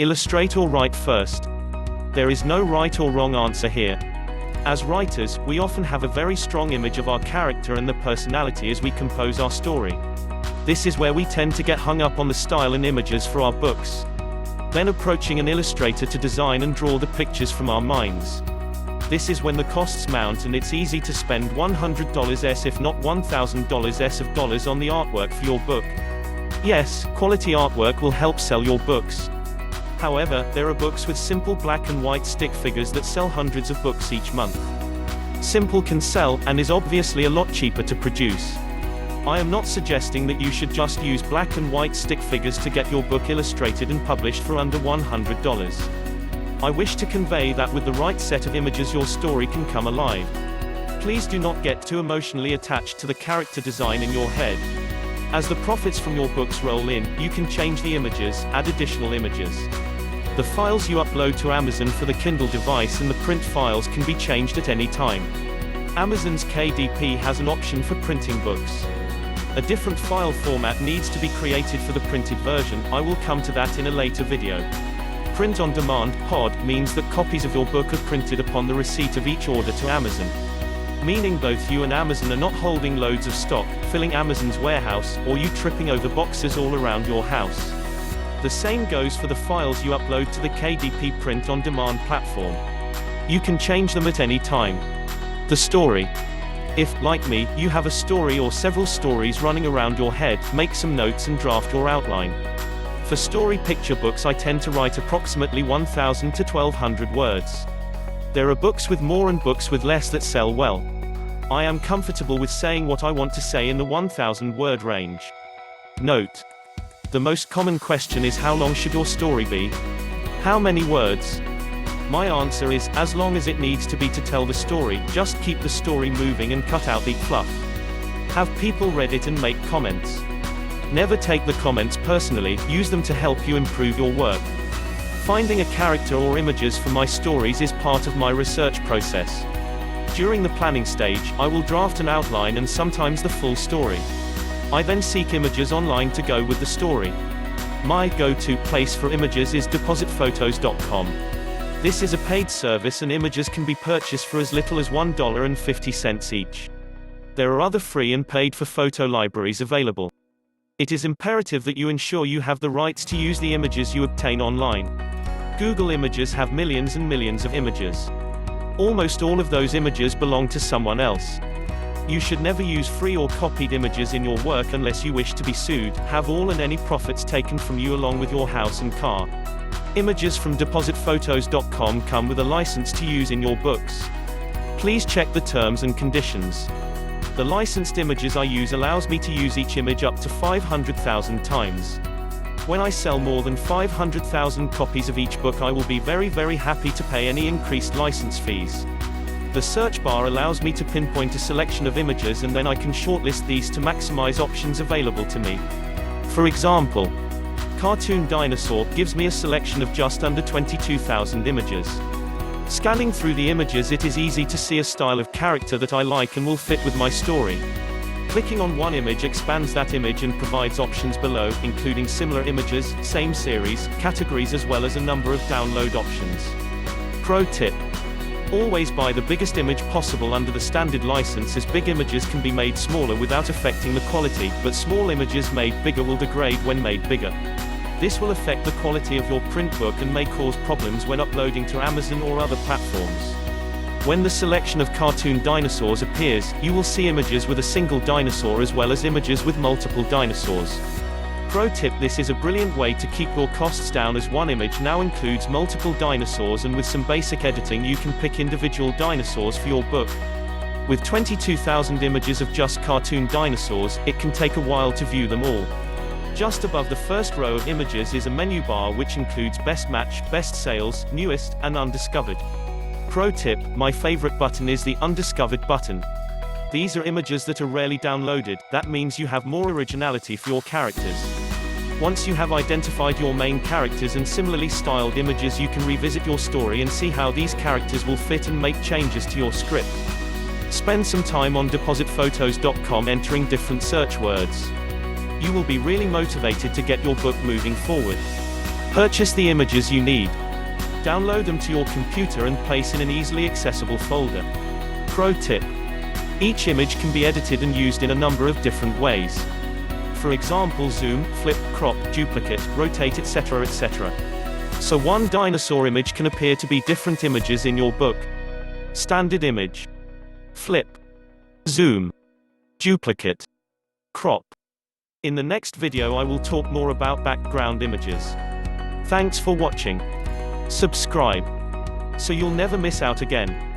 Illustrate or write first? There is no right or wrong answer here. As writers, we often have a very strong image of our character and their personality as we compose our story. This is where we tend to get hung up on the style and images for our books. Then approaching an illustrator to design and draw the pictures from our minds. This is when the costs mount and it's easy to spend $100s if not $1,000s of dollars on the artwork for your book. Yes, quality artwork will help sell your books. However, there are books with simple black and white stick figures that sell hundreds of books each month. Simple can sell, and is obviously a lot cheaper to produce. I am not suggesting that you should just use black and white stick figures to get your book illustrated and published for under $100. I wish to convey that with the right set of images your story can come alive. Please do not get too emotionally attached to the character design in your head. As the profits from your books roll in, you can change the images, add additional images. The files you upload to Amazon for the Kindle device and the print files can be changed at any time. Amazon's KDP has an option for printing books. A different file format needs to be created for the printed version. I will come to that in a later video. Print on demand (POD) means that copies of your book are printed upon the receipt of each order to Amazon. Meaning both you and Amazon are not holding loads of stock, filling Amazon's warehouse, or you tripping over boxes all around your house. The same goes for the files you upload to the KDP Print on Demand platform. You can change them at any time. The story. If, like me, you have a story or several stories running around your head, make some notes and draft your outline. For story picture books I tend to write approximately 1,000 to 1,200 words. There are books with more and books with less that sell well. I am comfortable with saying what I want to say in the 1,000 word range. Note: the most common question is how long should your story be? How many words? My answer is, as long as it needs to be to tell the story, just keep the story moving and cut out the fluff. Have people read it and make comments. Never take the comments personally, use them to help you improve your work. Finding a character or images for my stories is part of my research process. During the planning stage, I will draft an outline and sometimes the full story. I then seek images online to go with the story. My go-to place for images is depositphotos.com. This is a paid service and images can be purchased for as little as $1.50 each. There are other free and paid for photo libraries available. It is imperative that you ensure you have the rights to use the images you obtain online. Google Images have millions and millions of images. Almost all of those images belong to someone else. You should never use free or copied images in your work unless you wish to be sued. Have all and any profits taken from you along with your house and car. Images from depositphotos.com come with a license to use in your books. Please check the terms and conditions. The licensed images I use allows me to use each image up to 500,000 times. When I sell more than 500,000 copies of each book, I will be very happy to pay any increased license fees. The search bar allows me to pinpoint a selection of images and then I can shortlist these to maximize options available to me. For example, Cartoon Dinosaur gives me a selection of just under 22,000 images. Scanning through the images, it is easy to see a style of character that I like and will fit with my story. Clicking on one image expands that image and provides options below, including similar images, same series, categories as well as a number of download options. Pro tip: always buy the biggest image possible under the standard license, as big images can be made smaller without affecting the quality, but small images made bigger will degrade when made bigger. This will affect the quality of your print book and may cause problems when uploading to Amazon or other platforms. When the selection of Cartoon Dinosaurs appears, you will see images with a single dinosaur as well as images with multiple dinosaurs. Pro tip: this is a brilliant way to keep your costs down, as one image now includes multiple dinosaurs, and with some basic editing you can pick individual dinosaurs for your book. With 22,000 images of just cartoon dinosaurs, it can take a while to view them all. Just above the first row of images is a menu bar which includes Best Match, Best Sales, Newest, and Undiscovered. Pro tip: my favorite button is the Undiscovered button. These are images that are rarely downloaded. That means you have more originality for your characters. Once you have identified your main characters and similarly styled images, you can revisit your story and see how these characters will fit and make changes to your script. Spend some time on depositphotos.com entering different search words. You will be really motivated to get your book moving forward. Purchase the images you need. Download them to your computer and place in an easily accessible folder. Pro tip: each image can be edited and used in a number of different ways. For example, zoom, flip, crop, duplicate, rotate, etc., etc. So one dinosaur image can appear to be different images in your book. Standard image, flip, zoom, duplicate, crop. In the next video I will talk more about background images. Thanks for watching. Subscribe, so you'll never miss out again.